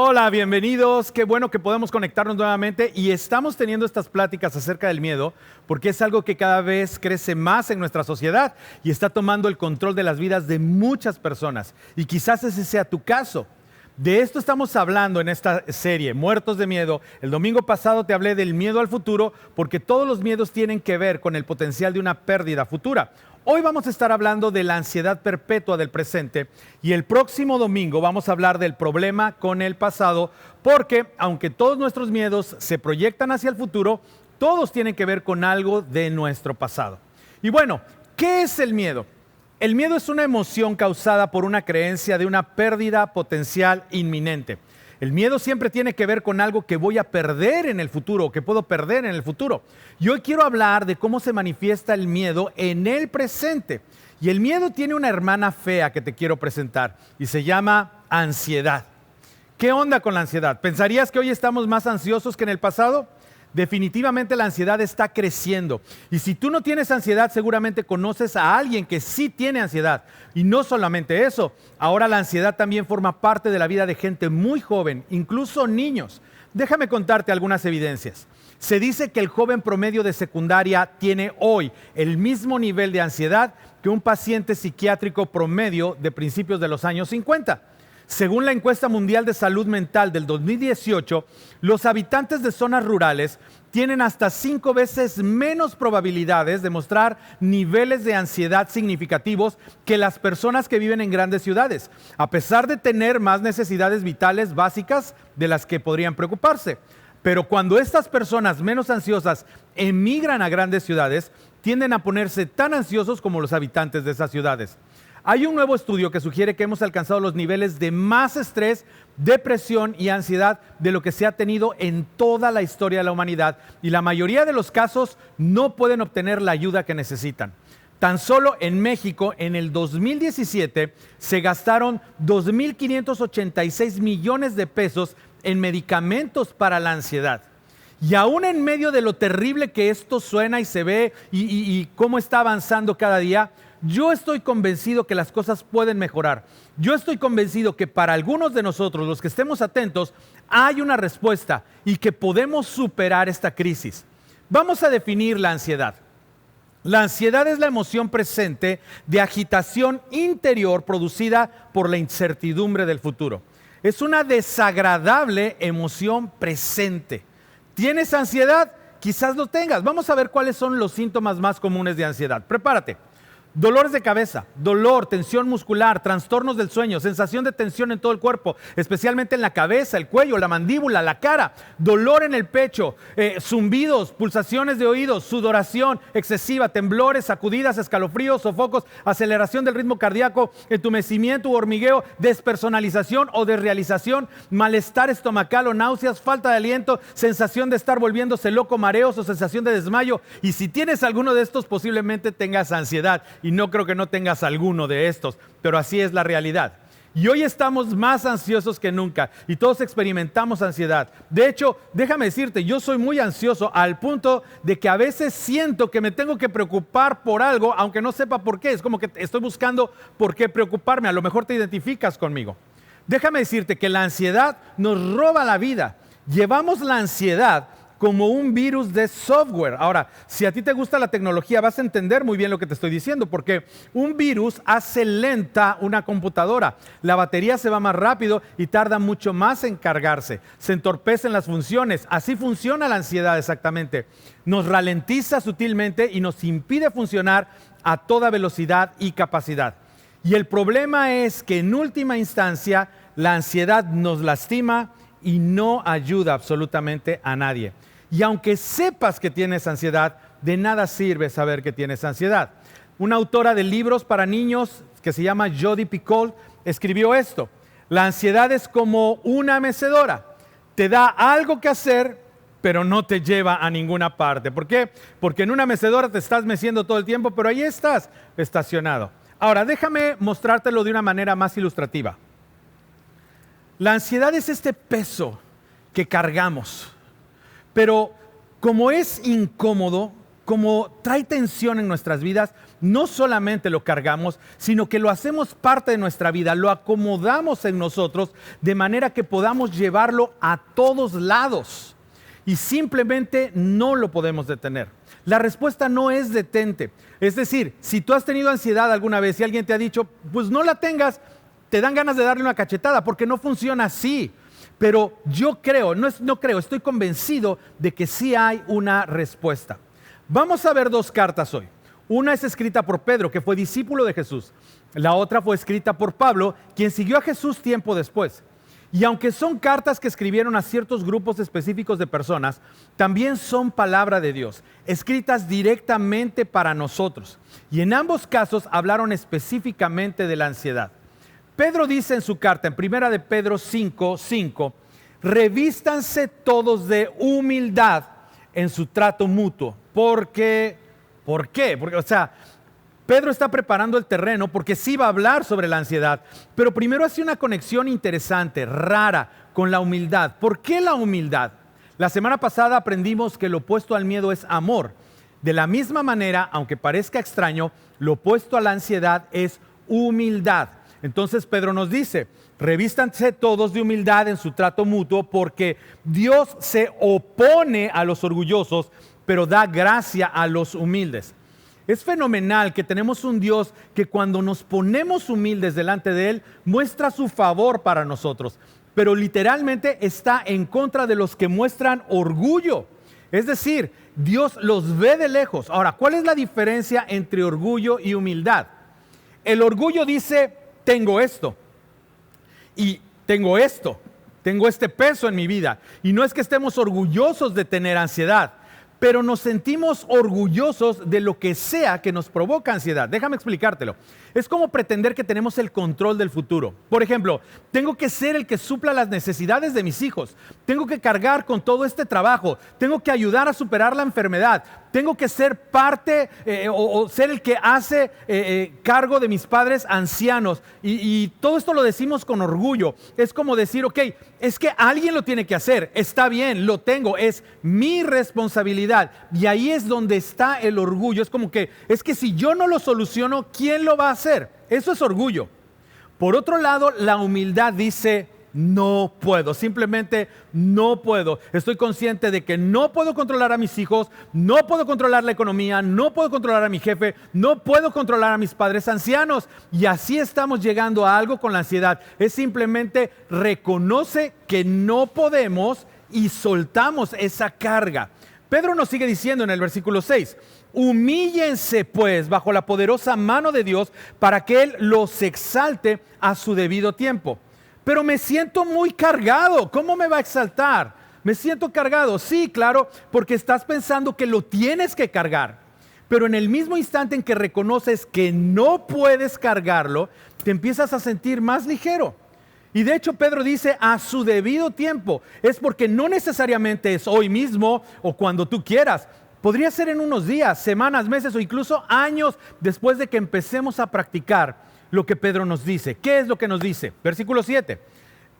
Hola, bienvenidos. Qué bueno que podemos conectarnos nuevamente y estamos teniendo estas pláticas acerca del miedo porque es algo que cada vez crece más en nuestra sociedad y está tomando el control de las vidas de muchas personas. Y quizás ese sea tu caso. De esto estamos hablando en esta serie, Muertos de Miedo. El domingo pasado te hablé del miedo al futuro porque todos los miedos tienen que ver con el potencial de una pérdida futura. Hoy vamos a estar hablando de la ansiedad perpetua del presente y el próximo domingo vamos a hablar del problema con el pasado porque aunque todos nuestros miedos se proyectan hacia el futuro, todos tienen que ver con algo de nuestro pasado. Y bueno, ¿qué es el miedo? El miedo es una emoción causada por una creencia de una pérdida potencial inminente. El miedo siempre tiene que ver con algo que voy a perder en el futuro, o que puedo perder en el futuro. Y hoy quiero hablar de cómo se manifiesta el miedo en el presente. Y el miedo tiene una hermana fea que te quiero presentar y se llama ansiedad. ¿Qué onda con la ansiedad? ¿Pensarías que hoy estamos más ansiosos que en el pasado? Definitivamente la ansiedad está creciendo. Y si tú no tienes ansiedad, seguramente conoces a alguien que sí tiene ansiedad. Y no solamente eso, ahora la ansiedad también forma parte de la vida de gente muy joven, incluso niños. Déjame contarte algunas evidencias. Se dice que el joven promedio de secundaria tiene hoy el mismo nivel de ansiedad que un paciente psiquiátrico promedio de principios de los años 50. Según la encuesta mundial de salud mental del 2018, los habitantes de zonas rurales tienen hasta 5 veces menos probabilidades de mostrar niveles de ansiedad significativos que las personas que viven en grandes ciudades, a pesar de tener más necesidades vitales básicas de las que podrían preocuparse. Pero cuando estas personas menos ansiosas emigran a grandes ciudades, tienden a ponerse tan ansiosos como los habitantes de esas ciudades. Hay un nuevo estudio que sugiere que hemos alcanzado los niveles de más estrés, depresión y ansiedad de lo que se ha tenido en toda la historia de la humanidad y la mayoría de los casos no pueden obtener la ayuda que necesitan. Tan solo en México, en el 2017, se gastaron 2.586 millones de pesos en medicamentos para la ansiedad. Y aún en medio de lo terrible que esto suena y se ve y cómo está avanzando cada día, yo estoy convencido que las cosas pueden mejorar. Yo estoy convencido que para algunos de nosotros, los que estemos atentos, hay una respuesta y que podemos superar esta crisis. Vamos a definir la ansiedad. La ansiedad es la emoción presente de agitación interior producida por la incertidumbre del futuro. Es una desagradable emoción presente. ¿Tienes ansiedad? Quizás lo tengas. Vamos a ver cuáles son los síntomas más comunes de ansiedad. Prepárate. Dolores de cabeza, dolor, tensión muscular, trastornos del sueño, sensación de tensión en todo el cuerpo, especialmente en la cabeza, el cuello, la mandíbula, la cara, dolor en el pecho, zumbidos, pulsaciones de oídos, sudoración excesiva, temblores, sacudidas, escalofríos, sofocos, aceleración del ritmo cardíaco, entumecimiento u hormigueo, despersonalización o desrealización, malestar estomacal o náuseas, falta de aliento, sensación de estar volviéndose loco, mareos o sensación de desmayo. Y si tienes alguno de estos, posiblemente tengas ansiedad. Y no creo que no tengas alguno de estos, pero así es la realidad. Y hoy estamos más ansiosos que nunca y todos experimentamos ansiedad. De hecho, déjame decirte, yo soy muy ansioso al punto de que a veces siento que me tengo que preocupar por algo, aunque no sepa por qué. Es como que estoy buscando por qué preocuparme. A lo mejor te identificas conmigo. Déjame decirte que la ansiedad nos roba la vida. Llevamos la ansiedad como un virus de software. Ahora, si a ti te gusta la tecnología, vas a entender muy bien lo que te estoy diciendo, porque un virus hace lenta una computadora. La batería se va más rápido y tarda mucho más en cargarse. Se entorpecen las funciones. Así funciona la ansiedad exactamente. Nos ralentiza sutilmente y nos impide funcionar a toda velocidad y capacidad. Y el problema es que en última instancia, la ansiedad nos lastima y no ayuda absolutamente a nadie. Y aunque sepas que tienes ansiedad, de nada sirve saber que tienes ansiedad. Una autora de libros para niños que se llama Jodi Picoult escribió esto: la ansiedad es como una mecedora. Te da algo que hacer, pero no te lleva a ninguna parte. ¿Por qué? Porque en una mecedora te estás meciendo todo el tiempo, pero ahí estás estacionado. Ahora, déjame mostrártelo de una manera más ilustrativa. La ansiedad es este peso que cargamos. Pero como es incómodo, como trae tensión en nuestras vidas, no solamente lo cargamos, sino que lo hacemos parte de nuestra vida, lo acomodamos en nosotros de manera que podamos llevarlo a todos lados y simplemente no lo podemos detener. La respuesta no es detente. Es decir, si tú has tenido ansiedad alguna vez y alguien te ha dicho, pues no la tengas, te dan ganas de darle una cachetada porque no funciona así. Pero yo creo, estoy convencido de que sí hay una respuesta. Vamos a ver 2 cartas hoy. Una es escrita por Pedro, que fue discípulo de Jesús. La otra fue escrita por Pablo, quien siguió a Jesús tiempo después. Y aunque son cartas que escribieron a ciertos grupos específicos de personas, también son palabra de Dios, escritas directamente para nosotros. Y en ambos casos hablaron específicamente de la ansiedad. Pedro dice en su carta, en 1 de Pedro 5:5, revístanse todos de humildad en su trato mutuo. ¿Por qué? Porque, Pedro está preparando el terreno porque sí va a hablar sobre la ansiedad, pero primero hace una conexión interesante, rara, con la humildad. ¿Por qué la humildad? La semana pasada aprendimos que lo opuesto al miedo es amor. De la misma manera, aunque parezca extraño, lo opuesto a la ansiedad es humildad. Entonces Pedro nos dice, revístanse todos de humildad en su trato mutuo porque Dios se opone a los orgullosos, pero da gracia a los humildes. Es fenomenal que tenemos un Dios que cuando nos ponemos humildes delante de Él, muestra su favor para nosotros, pero literalmente está en contra de los que muestran orgullo. Es decir, Dios los ve de lejos. Ahora, ¿cuál es la diferencia entre orgullo y humildad? El orgullo dice, tengo esto y tengo esto, tengo este peso en mi vida. Y no es que estemos orgullosos de tener ansiedad, pero nos sentimos orgullosos de lo que sea que nos provoca ansiedad. Déjame explicártelo. Es como pretender que tenemos el control del futuro. Por ejemplo, tengo que ser el que supla las necesidades de mis hijos. Tengo que cargar con todo este trabajo. Tengo que ayudar a superar la enfermedad. Tengo que ser parte o ser el que hace cargo de mis padres ancianos. Y todo esto lo decimos con orgullo. Es como decir, ok, es que alguien lo tiene que hacer. Está bien, lo tengo. Es mi responsabilidad. Y ahí es donde está el orgullo. Es como que, es que si yo no lo soluciono, ¿quién lo va a hacer? Eso es orgullo. Por otro lado, la humildad dice, no puedo, simplemente no puedo. Estoy consciente de que no puedo controlar a mis hijos, no puedo controlar la economía, no puedo controlar a mi jefe, no puedo controlar a mis padres ancianos. Y así estamos llegando a algo con la ansiedad. Es simplemente reconoce que no podemos y soltamos esa carga. Pedro nos sigue diciendo en el versículo 6, humíllense pues bajo la poderosa mano de Dios para que Él los exalte a su debido tiempo. Pero me siento muy cargado, ¿cómo me va a exaltar? Me siento cargado, sí, claro, porque estás pensando que lo tienes que cargar. Pero en el mismo instante en que reconoces que no puedes cargarlo, te empiezas a sentir más ligero. Y de hecho Pedro dice a su debido tiempo. Es porque no necesariamente es hoy mismo o cuando tú quieras. Podría ser en unos días, semanas, meses o incluso años después de que empecemos a practicar lo que Pedro nos dice. ¿Qué es lo que nos dice? Versículo 7.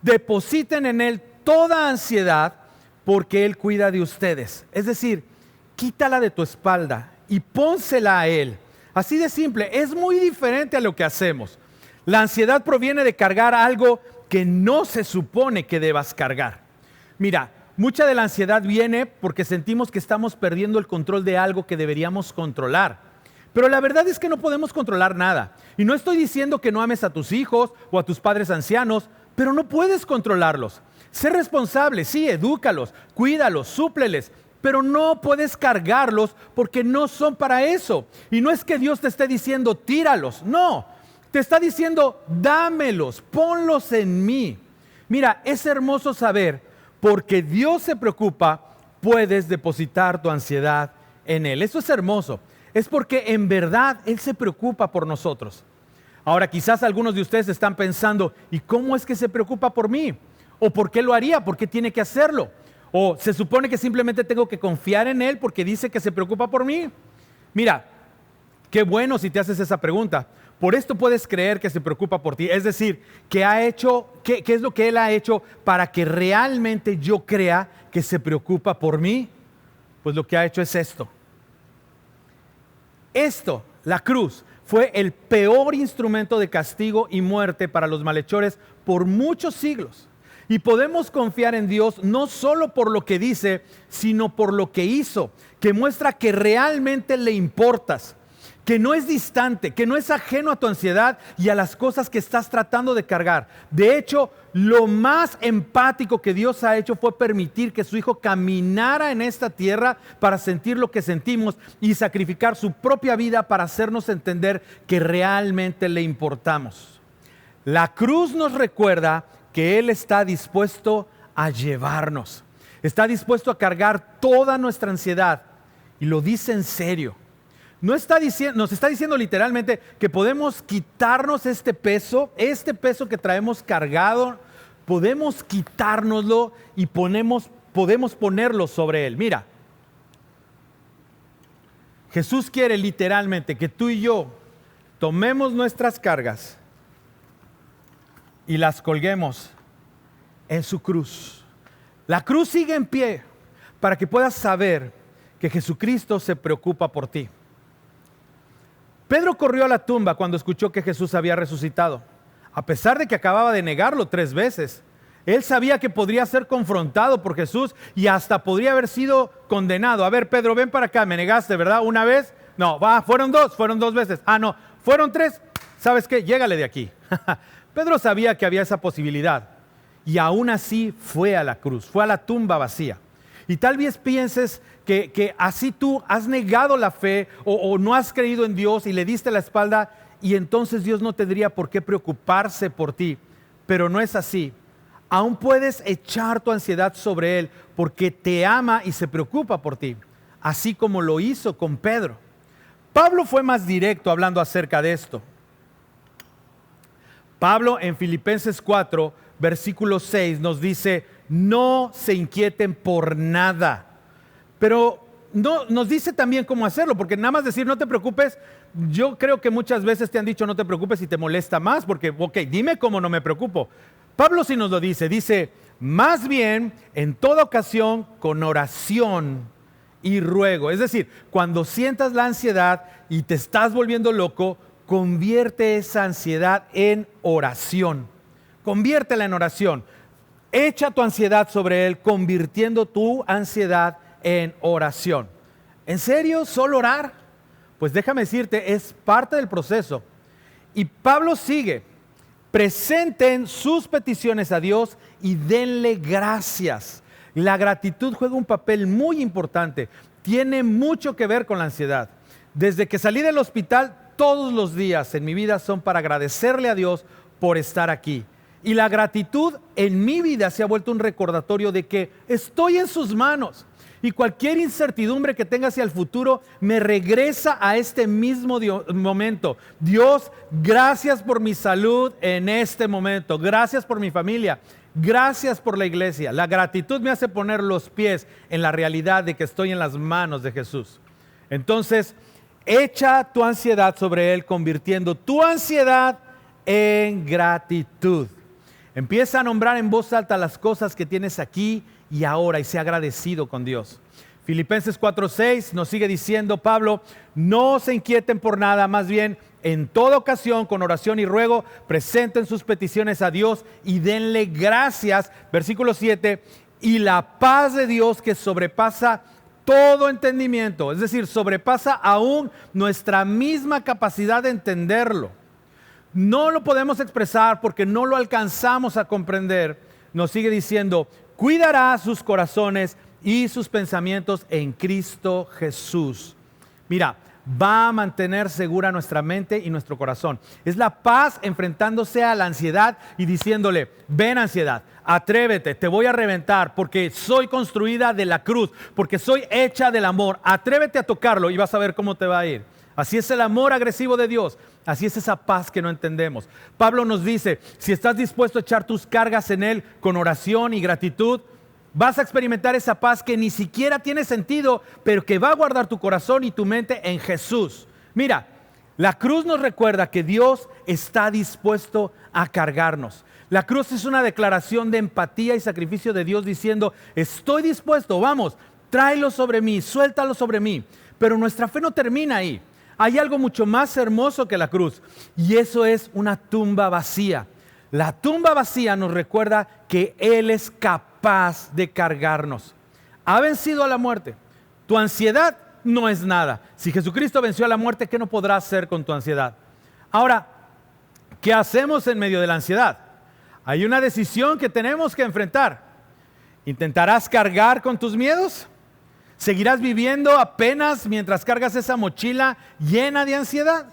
Depositen en Él toda ansiedad porque Él cuida de ustedes. Es decir, quítala de tu espalda y pónsela a Él. Así de simple, es muy diferente a lo que hacemos. La ansiedad proviene de cargar algo que no se supone que debas cargar. Mira, mucha de la ansiedad viene porque sentimos que estamos perdiendo el control de algo que deberíamos controlar. Pero la verdad es que no podemos controlar nada. Y no estoy diciendo que no ames a tus hijos o a tus padres ancianos, pero no puedes controlarlos. Sé responsable, sí, edúcalos, cuídalos, súpleles, pero no puedes cargarlos porque no son para eso. Y no es que Dios te esté diciendo tíralos, no. Te está diciendo, dámelos, ponlos en mí. Mira, es hermoso saber, porque Dios se preocupa, puedes depositar tu ansiedad en Él. Eso es hermoso. Es porque en verdad Él se preocupa por nosotros. Ahora, quizás algunos de ustedes están pensando, ¿y cómo es que se preocupa por mí? ¿O por qué lo haría? ¿Por qué tiene que hacerlo? ¿O se supone que simplemente tengo que confiar en Él porque dice que se preocupa por mí? Mira, qué bueno si te haces esa pregunta. Por esto puedes creer que se preocupa por ti. Es decir, ¿qué es lo que Él ha hecho para que realmente yo crea que se preocupa por mí? Pues lo que ha hecho es esto. Esto, la cruz, fue el peor instrumento de castigo y muerte para los malhechores por muchos siglos. Y podemos confiar en Dios no solo por lo que dice, sino por lo que hizo, que muestra que realmente le importas, que no es distante, que no es ajeno a tu ansiedad y a las cosas que estás tratando de cargar. De hecho, lo más empático que Dios ha hecho fue permitir que su Hijo caminara en esta tierra para sentir lo que sentimos y sacrificar su propia vida para hacernos entender que realmente le importamos. La cruz nos recuerda que Él está dispuesto a llevarnos, está dispuesto a cargar toda nuestra ansiedad, y lo dice en serio. Nos está diciendo literalmente que podemos quitarnos este peso que traemos cargado, podemos quitárnoslo y podemos ponerlo sobre Él. Mira, Jesús quiere literalmente que tú y yo tomemos nuestras cargas y las colguemos en su cruz. La cruz sigue en pie para que puedas saber que Jesucristo se preocupa por ti. Pedro corrió a la tumba cuando escuchó que Jesús había resucitado, a pesar de que acababa de negarlo 3 veces. Él sabía que podría ser confrontado por Jesús y hasta podría haber sido condenado. A ver, Pedro, ven para acá, me negaste, ¿verdad? ¿Una vez? No, fueron 2 veces. Ah, no, fueron 3. ¿Sabes qué? Llégale de aquí. Pedro sabía que había esa posibilidad y aún así fue a la cruz, fue a la tumba vacía. Y tal vez pienses que así tú has negado la fe o no has creído en Dios y le diste la espalda y entonces Dios no tendría por qué preocuparse por ti. Pero no es así. Aún puedes echar tu ansiedad sobre Él porque te ama y se preocupa por ti, así como lo hizo con Pedro. Pablo fue más directo hablando acerca de esto. Pablo en Filipenses 4, versículo 6 nos dice: no se inquieten por nada. Pero no, nos dice también cómo hacerlo, porque nada más decir no te preocupes, yo creo que muchas veces te han dicho no te preocupes y te molesta más, porque ok, dime cómo no me preocupo. Pablo sí nos lo dice más bien en toda ocasión con oración y ruego. Es decir, cuando sientas la ansiedad y te estás volviendo loco, convierte esa ansiedad en oración. Conviértela en oración. Echa tu ansiedad sobre Él, convirtiendo tu ansiedad en oración. ¿En serio? ¿Solo orar? Pues déjame decirte, es parte del proceso. Y Pablo sigue: presenten sus peticiones a Dios y denle gracias. La gratitud juega un papel muy importante. Tiene mucho que ver con la ansiedad. Desde que salí del hospital, todos los días en mi vida son para agradecerle a Dios por estar aquí. Y la gratitud en mi vida se ha vuelto un recordatorio de que estoy en sus manos. Y cualquier incertidumbre que tenga hacia el futuro me regresa a este mismo momento. Dios, gracias por mi salud en este momento. Gracias por mi familia. Gracias por la iglesia. La gratitud me hace poner los pies en la realidad de que estoy en las manos de Jesús. Entonces, echa tu ansiedad sobre Él, convirtiendo tu ansiedad en gratitud. Empieza a nombrar en voz alta las cosas que tienes aquí y ahora y sea agradecido con Dios. Filipenses 4:6 nos sigue diciendo Pablo: no se inquieten por nada, más bien en toda ocasión con oración y ruego presenten sus peticiones a Dios y denle gracias. Versículo 7: y la paz de Dios que sobrepasa todo entendimiento, es decir, sobrepasa aún nuestra misma capacidad de entenderlo. No lo podemos expresar porque no lo alcanzamos a comprender. Nos sigue diciendo: cuidará sus corazones y sus pensamientos en Cristo Jesús. Mira, va a mantener segura nuestra mente y nuestro corazón. Es la paz enfrentándose a la ansiedad y diciéndole: ven ansiedad, atrévete, te voy a reventar porque soy construida de la cruz, porque soy hecha del amor. Atrévete a tocarlo y vas a ver cómo te va a ir. Así es el amor agresivo de Dios. Así es esa paz que no entendemos. Pablo nos dice: si estás dispuesto a echar tus cargas en Él con oración y gratitud, vas a experimentar esa paz que ni siquiera tiene sentido, pero que va a guardar tu corazón y tu mente en Jesús. Mira, la cruz nos recuerda que Dios está dispuesto a cargarnos. La cruz es una declaración de empatía y sacrificio de Dios diciendo: estoy dispuesto, vamos, tráelo sobre mí, suéltalo sobre mí. Pero nuestra fe no termina ahí. hay algo mucho más hermoso que la cruz, y eso es una tumba vacía. La tumba vacía nos recuerda que Él es capaz de cargarnos. Ha vencido a la muerte. Tu ansiedad no es nada. Si Jesucristo venció a la muerte, ¿qué no podrás hacer con tu ansiedad? Ahora, ¿qué hacemos en medio de la ansiedad? Hay una decisión que tenemos que enfrentar. ¿Intentarás cargar con tus miedos? ¿Seguirás viviendo apenas mientras cargas esa mochila llena de ansiedad?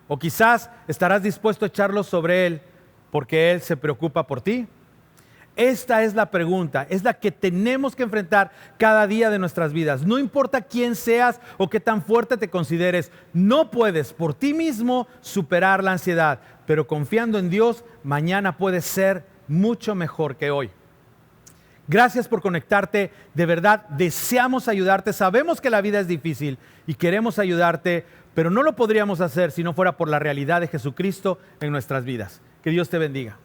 ¿O quizás estarás dispuesto a echarlo sobre Él porque Él se preocupa por ti? Esta es la pregunta, es la que tenemos que enfrentar cada día de nuestras vidas. No importa quién seas o qué tan fuerte te consideres, no puedes por ti mismo superar la ansiedad, pero confiando en Dios, mañana puedes ser mucho mejor que hoy. Gracias por conectarte, de verdad deseamos ayudarte, sabemos que la vida es difícil y queremos ayudarte, pero no lo podríamos hacer si no fuera por la realidad de Jesucristo en nuestras vidas. Que Dios te bendiga.